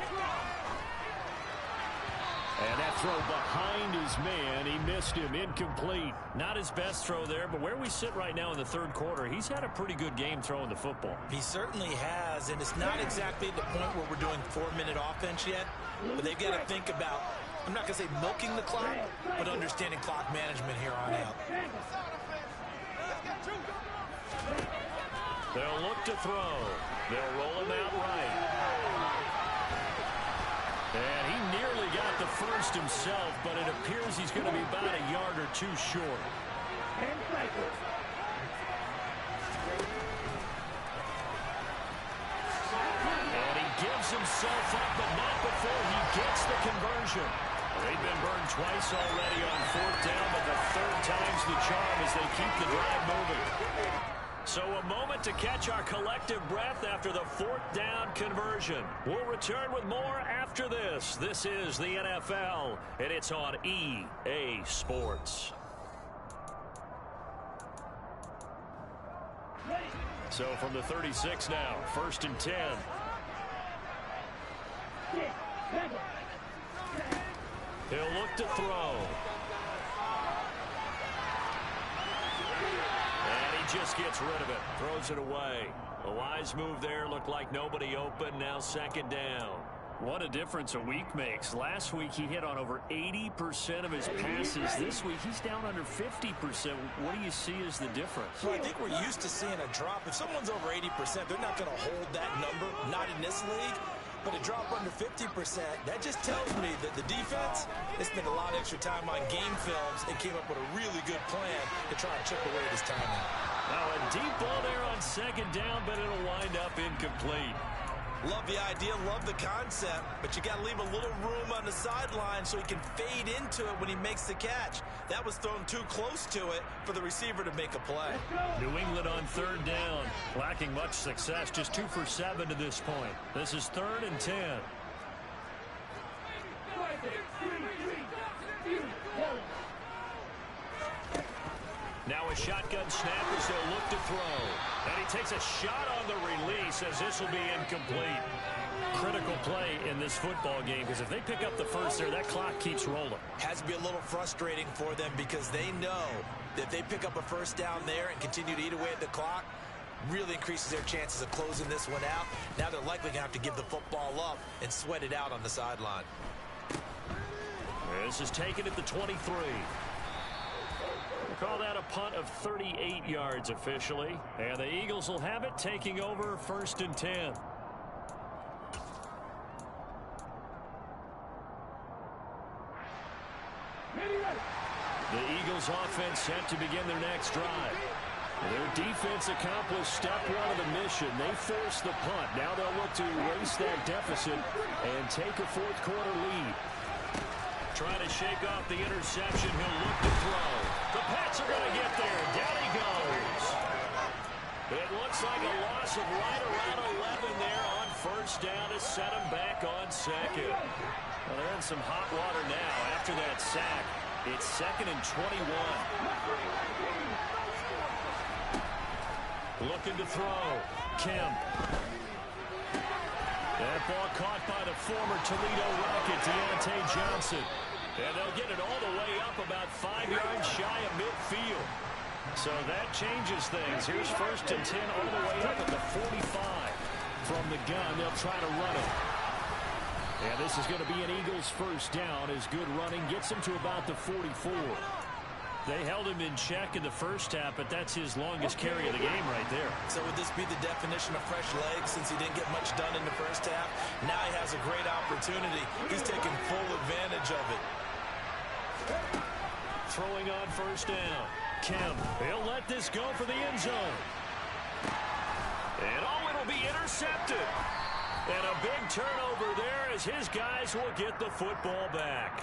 And that throw behind his man, he missed him, incomplete. Not his best throw there, but where we sit right now in the third quarter, he's had a pretty good game throwing the football. He certainly has, and it's not exactly at the point where we're doing 4-minute offense yet, but they've got to think about, I'm not going to say milking the clock, but understanding clock management here on out. They'll look to throw. They'll roll him out right. And he nearly got the first himself, but it appears he's going to be about a yard or two short. And he gives himself up, but not before he gets the conversion. They've been burned twice already on fourth down, but the third time's the charm as they keep the drive moving. So a moment to catch our collective breath after the fourth down conversion. We'll return with more after this. This is the NFL, and it's on EA Sports. So from the 36 now, 1st and 10. He'll look to throw. Just gets rid of it, throws it away. A wise move there, looked like nobody open, now second down. What a difference a week makes. Last week he hit on over 80% of his passes. This week he's down under 50%. What do you see as the difference? Well, I think we're used to seeing a drop. If someone's over 80%, they're not going to hold that number, not in this league. But a drop under 50%, that just tells me that the defense, they spent a lot of extra time on game films and came up with a really good plan to try and chip away this time. Now a deep ball there on second down, but it'll wind up incomplete. Love the idea, love the concept, but you got to leave a little room on the sideline so he can fade into it when he makes the catch. That was thrown too close to it for the receiver to make a play. New England on third down, lacking much success, just 2 for 7 to this point. This is 3rd and 10. Now a shotgun snap as they'll look to throw. And he takes a shot on the release as this will be incomplete. Critical play in this football game because if they pick up the first there, that clock keeps rolling. Has to be a little frustrating for them because they know that if they pick up a first down there and continue to eat away at the clock, really increases their chances of closing this one out. Now they're likely going to have to give the football up and sweat it out on the sideline. This is taken at the 23. Call that a punt of 38 yards officially. And the Eagles will have it, taking over 1st and 10. The Eagles offense set to begin their next drive. Their defense accomplished step 1 of the mission. They forced the punt. Now they'll look to erase that deficit and take a fourth quarter lead. Trying to shake off the interception. He'll look to throw. The Pats are going to get there. Down he goes. It looks like a loss of right around 11 there on first down to set him back on second. Well, they're in some hot water now after that sack. It's 2nd and 21. Looking to throw. Kemp. That ball caught by the former Toledo Rocket, Deontay Johnson. And they'll get it all the way up about 5 yards shy of midfield. So that changes things. Here's 1st and 10 all the way up at the 45. From the gun, they'll try to run it. And this is going to be an Eagles first down as good running gets them to about the 44. They held him in check in the first half, but that's his longest carry of the game right there. So would this be the definition of fresh legs since he didn't get much done in the first half? Now he has a great opportunity. He's taking full advantage of it. Throwing on first down. Kemp, he'll let this go for the end zone. And oh, it'll be intercepted. And a big turnover there as his guys will get the football back.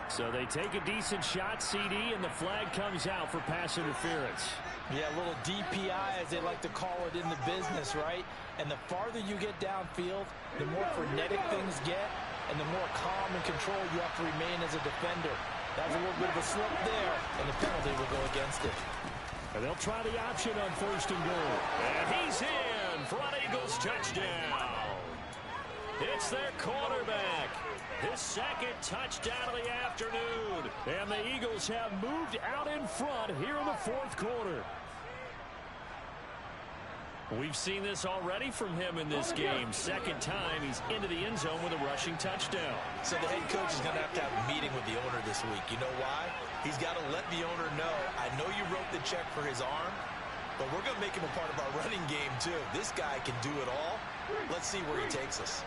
So they take a decent shot, CD, and the flag comes out for pass interference. Yeah, a little DPI, as they like to call it in the business, right? And the farther you get downfield, the more frenetic things get, and the more calm and control you have to remain as a defender. That was a little bit of a slip there, and the penalty will go against it. And they'll try the option on 1st and goal. And he's in for an Eagles touchdown. It's their quarterback. His 2nd touchdown of the afternoon. And the Eagles have moved out in front here in the 4th quarter. We've seen this already from him in this game. 2nd time he's into the end zone with a rushing touchdown. So the head coach is going to have a meeting with the owner this week. You know why? He's got to let the owner know, I know you wrote the check for his arm, but we're going to make him a part of our running game too. This guy can do it all. Let's see where he takes us.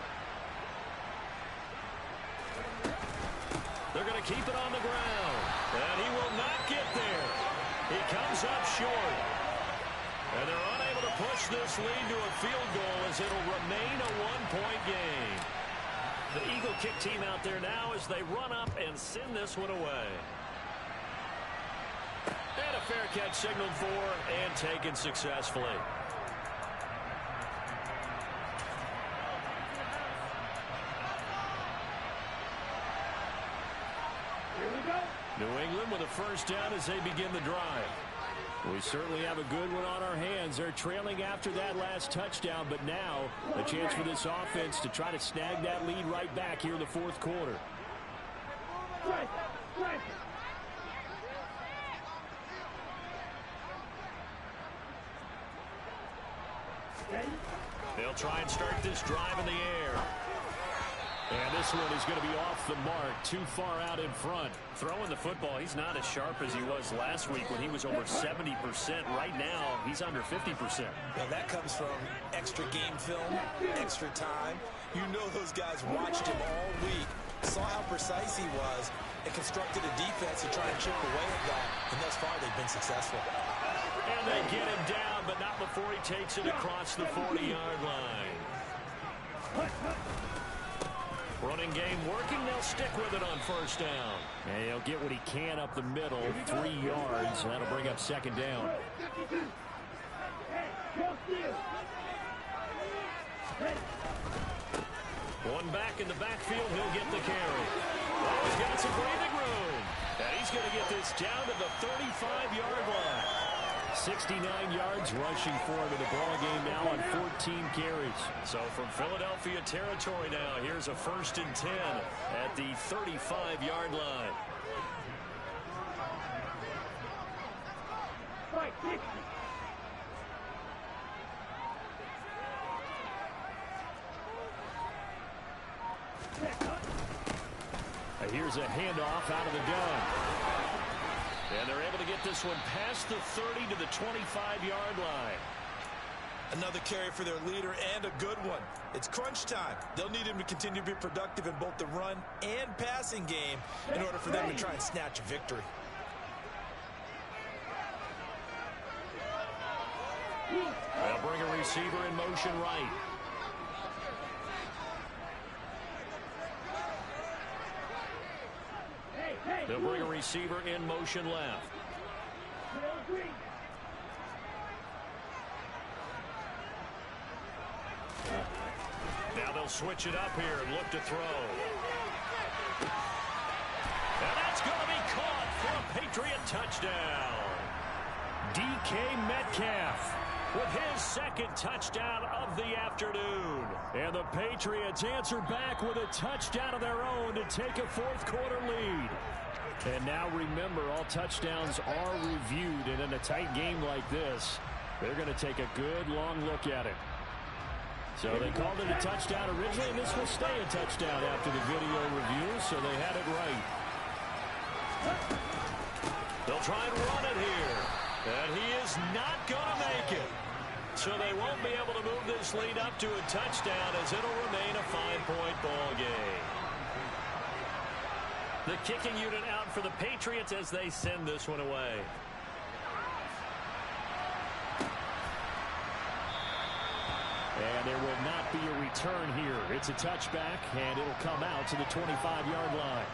They're going to keep it on the ground. And he will not get there. He comes up short. And they're unable to push this lead to a field goal as it'll remain a 1-point game. The Eagle kick team out there now as they run up and send this one away. And a fair catch signaled for and taken successfully. New England with a 1st down as they begin the drive. We certainly have a good one on our hands. They're trailing after that last touchdown, but now a chance for this offense to try to snag that lead right back here in the 4th quarter. They'll try and start this drive in the air. And this one is going to be off the mark, too far out in front. Throwing the football, he's not as sharp as he was last week when he was over 70%. Right now, he's under 50%. Well, that comes from extra game film, extra time. You know those guys watched him all week, saw how precise he was, and constructed a defense to try and chip away at that. And thus far, they've been successful. And they get him down, but not before he takes it across the 40-yard line. Running game working. They'll stick with it on 1st down. And he'll get what he can up the middle, 3 yards. And that'll bring up 2nd down. One back in the backfield. He'll get the carry. Oh, he's got some breathing room. And he's going to get this down to the 35-yard line. 69 yards rushing for him in the ball game now on 14 carries. So from Philadelphia territory now, here's a 1st and 10 at the 35-yard line. Here's a handoff out of the gun. And they're able to get this one past the 30 to the 25-yard line. Another carry for their leader and a good one. It's crunch time. They'll need him to continue to be productive in both the run and passing game in order for them to try and snatch a victory. They'll bring a receiver in motion right. They'll bring a receiver in motion left. Now they'll switch it up here and look to throw. And that's going to be caught for a Patriot touchdown. DK Metcalf with his 2nd touchdown of the afternoon. And the Patriots answer back with a touchdown of their own to take a 4th quarter lead. And now remember, all touchdowns are reviewed, and in a tight game like this, they're going to take a good long look at it. So they called it a touchdown originally, and this will stay a touchdown after the video review, so they had it right. They'll try and run it here, and he is not going to make it. So they won't be able to move this lead up to a touchdown as it'll remain a 5-point ball game. The kicking unit out for the Patriots as they send this one away. And there will not be a return here. It's a touchback, and it'll come out to the 25-yard line.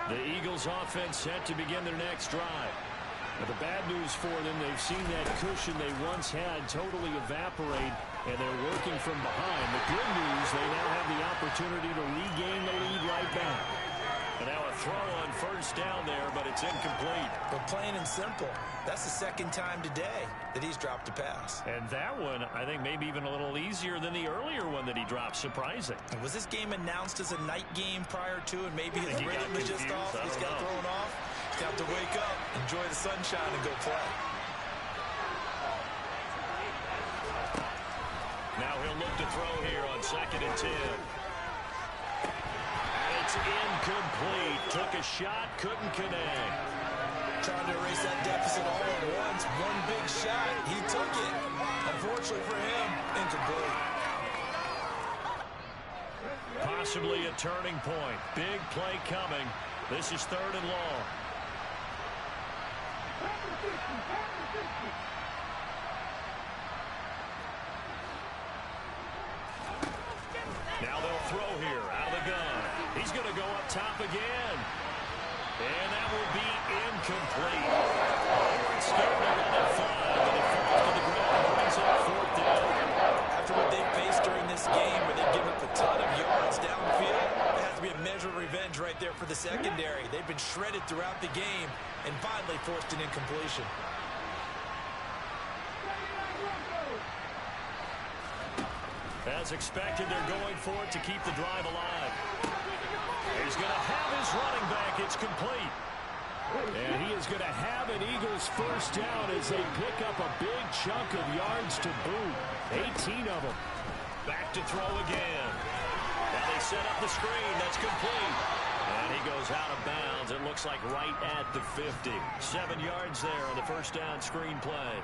The Eagles offense set to begin their next drive. But the bad news for them, they've seen that cushion they once had totally evaporate, and they're working from behind. The good news, they now have the opportunity to regain the lead right back. And now a throw on first down there, but it's incomplete. But plain and simple, that's the second time today that he's dropped a pass. And that one, I think, maybe even a little easier than the earlier one that he dropped. Surprising. Was this game announced as a night game prior to, and maybe his rhythm is just off? He's got thrown off. He's got to wake up, enjoy the sunshine, and go play. Now he'll look to throw here on 2nd and 10. It's incomplete. Took a shot, couldn't connect. Trying to erase that deficit all at once. One big shot. He took it. Unfortunately for him, incomplete. Possibly a turning point. Big play coming. This is 3rd and long. Now they'll throw here out of the gun. He's going to go up top again. And that will be incomplete. It's starting to run at 5, but it falls to the ground and brings up 4th down. After what they faced during this game, where they've given up a ton of yards downfield, there has to be a measure of revenge right there for the secondary. They've been shredded throughout the game and finally forced an incompletion. As expected, they're going for it to keep the drive alive. He's going to have his running back. It's complete. And he is going to have an Eagles first down as they pick up a big chunk of yards to boot. 18 of them. Back to throw again. Now they set up the screen. That's complete. And he goes out of bounds. It looks like right at the 50. 7 yards there on the first down screen play.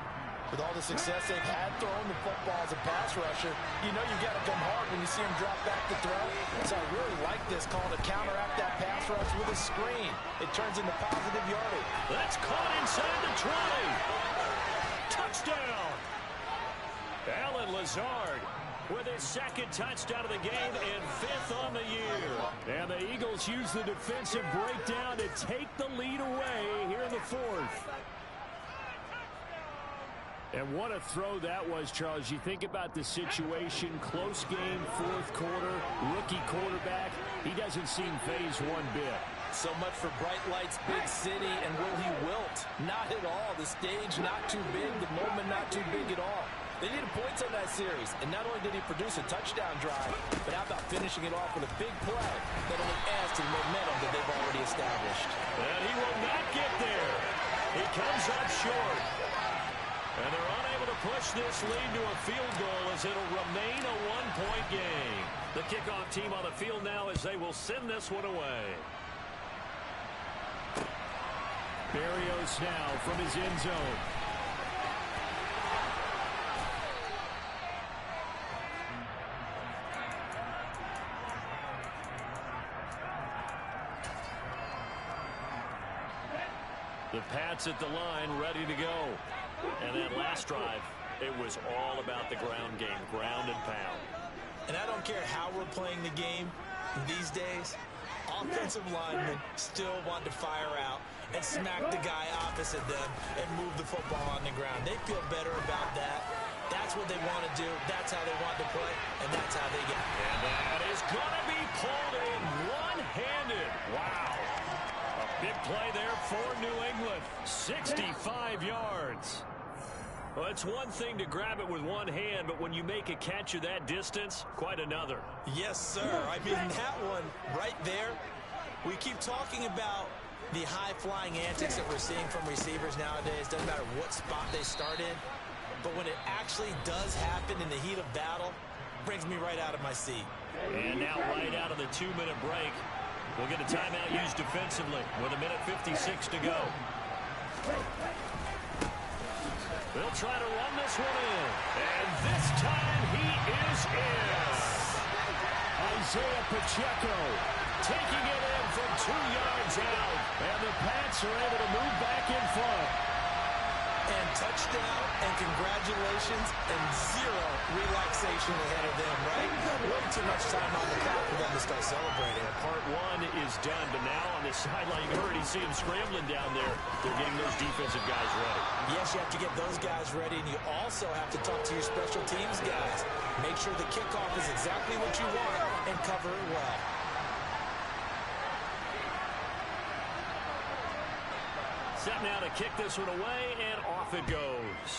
With all the success they've had throwing the football as a pass rusher, you know you've got to come hard when you see him drop back to throw. So I really like this call to counteract that pass rush with a screen. It turns into positive yardage. That's caught inside the 20. Touchdown. Allen Lazard with his 2nd touchdown of the game and 5th on the year. And the Eagles use the defensive breakdown to take the lead away here in the 4th. And what a throw that was, Charles. You think about the situation, close game, 4th quarter, rookie quarterback. He doesn't seem phased one bit. So much for bright lights, big city, and will he wilt? Not at all. The stage not too big, the moment not too big at all. They needed points on that series, and not only did he produce a touchdown drive, but how about finishing it off with a big play that only adds to the momentum that they've already established. And he will not get there. He comes up short. And they're unable to push this lead to a field goal as it'll remain a one-point game. The kickoff team on the field now as they will send this one away. Berrios now from his end zone. The Pats at the line, ready to go. And that last drive, it was all about the ground game, ground and pound. And I don't care how we're playing the game these days, offensive linemen still want to fire out and smack the guy opposite them and move the football on the ground. They feel better about that. That's what they want to do. That's how they want to play, and that's how they get it. And that is going to be pulled in one-handed. Wow. A big play there for New England. 65 yards. Well, it's one thing to grab it with one hand, but when you make a catch of that distance, quite another. Yes, sir. I mean, that one right there, we keep talking about the high-flying antics that we're seeing from receivers nowadays. Doesn't matter what spot they start in, but when it actually does happen in the heat of battle, brings me right out of my seat. And now right out of the 2-minute break, we'll get a timeout used defensively with 1:56 to go. They'll try to run this one in. And this time he is in. Isaiah Pacheco taking it in from 2 yards out. And the Pats are able to move back in front. And touchdown and congratulations and zero relaxation ahead of them, right? Way too much time on the clock for them to start celebrating. Part one is done, but now on the sideline, you already see him scrambling down there. They're getting those defensive guys ready. Yes, you have to get those guys ready, and you also have to talk to your special teams guys. Make sure the kickoff is exactly what you want and cover it well. Set now to kick this one away, and off it goes.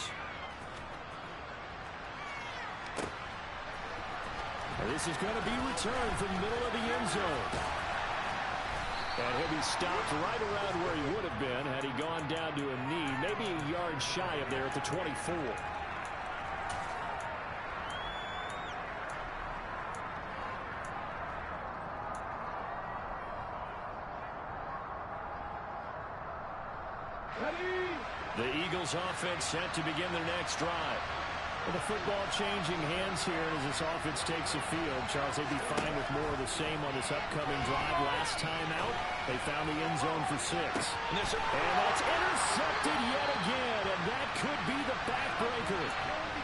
This is going to be returned from the middle of the end zone. And he'll be stopped right around where he would have been had he gone down to a knee, maybe a yard shy of there at the 24. The Eagles offense set to begin their next drive. Well, the football changing hands here as this offense takes the field. Charles, they'd be fine with more of the same on this upcoming drive. Last time out, they found the end zone for 6. And that's intercepted yet again, and that could be the backbreaker.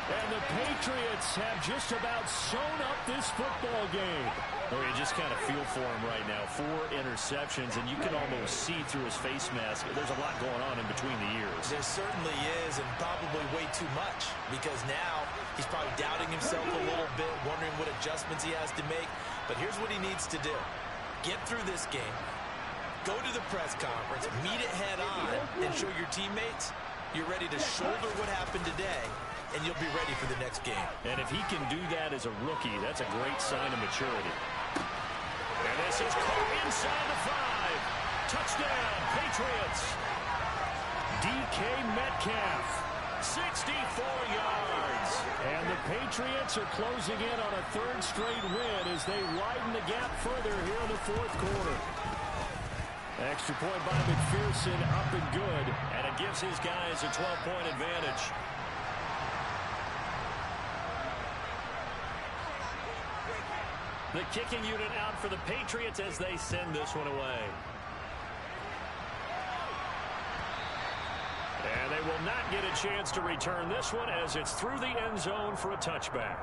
And the Patriots have just about sewn up this football game. Oh, you just kind of feel for him right now. 4 interceptions, and you can almost see through his face mask. There's a lot going on in between the ears. There certainly is, and probably way too much, because now he's probably doubting himself a little bit, wondering what adjustments he has to make. But here's what he needs to do. Get through this game, go to the press conference, meet it head on, and show your teammates you're ready to shoulder what happened today, and you'll be ready for the next game. And if he can do that as a rookie, that's a great sign of maturity. And this is caught inside the 5. Touchdown, Patriots. DK Metcalf. 64 yards. And the Patriots are closing in on a 3rd straight win as they widen the gap further here in the 4th quarter. Extra point by McPherson, up and good. And it gives his guys a 12-point advantage. The kicking unit out for the Patriots as they send this one away. And they will not get a chance to return this one as it's through the end zone for a touchback.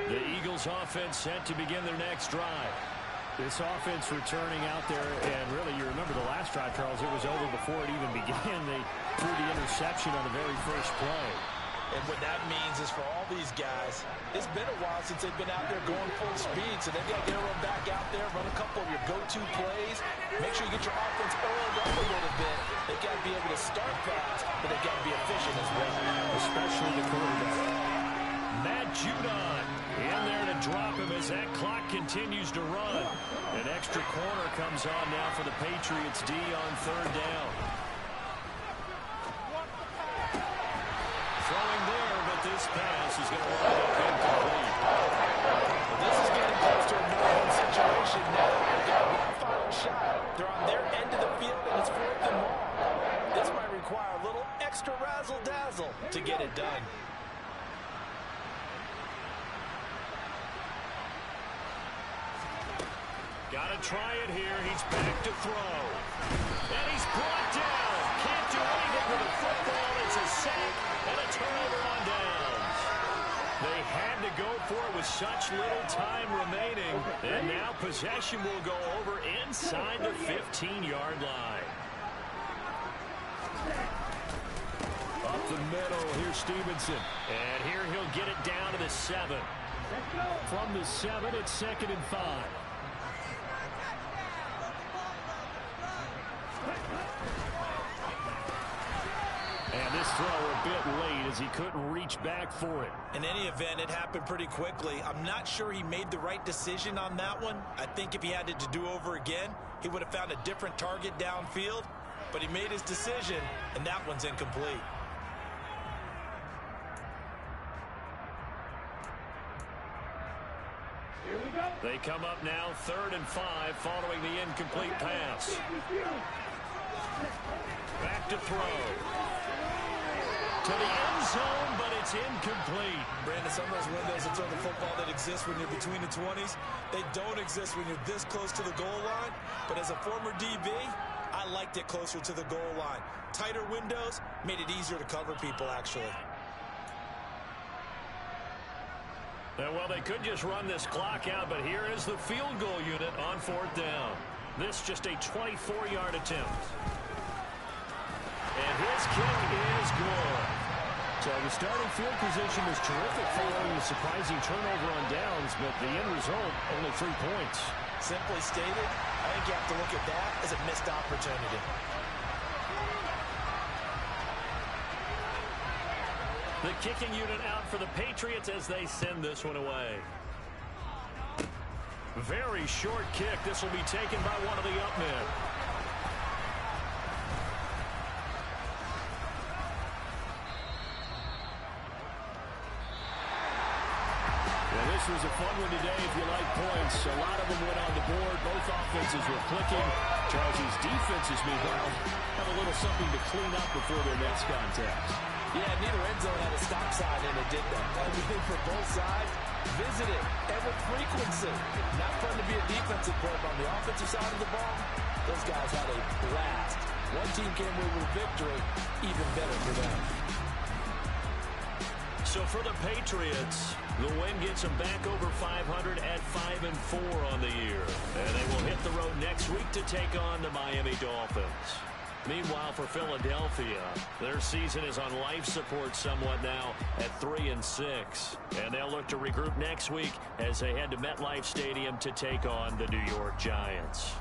The Eagles offense set to begin their next drive. This offense returning out there, and really, you remember the last drive, Charles, it was over before it even began. They threw the interception on the very first play. And what that means is for all these guys, it's been a while since they've been out there going full speed, so they've got to get everyone back out there, run a couple of your go-to plays, make sure you get your offense oiled up a little bit. They've got to be able to start fast, but they've got to be efficient as well, especially the quarterback. Matt Judon in there to drop him as that clock continues to run. An extra corner comes on now for the Patriots D on 3rd down. Throwing there, but this pass is going to wind up incomplete. Well, this is getting close to a no-win situation now. They've got one final shot. They're on their end of the field, and it's 4th and long. This might require a little extra razzle-dazzle to get it done. Got to try it here. He's back to throw. And he's brought down. Can't do anything with the football. It's a sack and a turnover on downs. They had to go for it with such little time remaining. And now possession will go over inside the 15-yard line. Up the middle, here's Stevenson. And here he'll get it down to the 7. From the 7, it's 2nd and 5. And this throw a bit late as he couldn't reach back for it. In any event, it happened pretty quickly. I'm not sure he made the right decision on that one. I think if he had it to do over again, he would have found a different target downfield. But he made his decision, and that one's incomplete. They come up now 3rd and 5 following the incomplete pass. Back to throw. to the end zone, but it's incomplete. Brandon, some of those windows to throw the football that exist when you're between the 20s, they don't exist when you're this close to the goal line. But as a former DB, I liked it closer to the goal line. Tighter windows made it easier to cover people, actually. Well, they could just run this clock out, but here is the field goal unit on 4th down. This just a 24-yard attempt. And his kick is good. So the starting field position was terrific following the surprising turnover on downs, but the end result, only 3 points. Simply stated, I think you have to look at that as a missed opportunity. The kicking unit out for the Patriots as they send this one away. Very short kick. This will be taken by one of the up men. This was a fun one today if you like points. A lot of them went on the board. Both offenses were clicking. Chargers' defenses, meanwhile, have a little something to clean up before their next contest. Yeah, neither end zone had a stop sign, and it did that. Everything for both sides, visited, and with frequency. Not fun to be a defensive player, but on the offensive side of the ball, those guys had a blast. One team came away with a victory, even better for them. So for the Patriots, the win gets them back over 500 at 5-4 on the year. And they will hit the road next week to take on the Miami Dolphins. Meanwhile, for Philadelphia, their season is on life support somewhat now at 3-6. And they'll look to regroup next week as they head to MetLife Stadium to take on the New York Giants.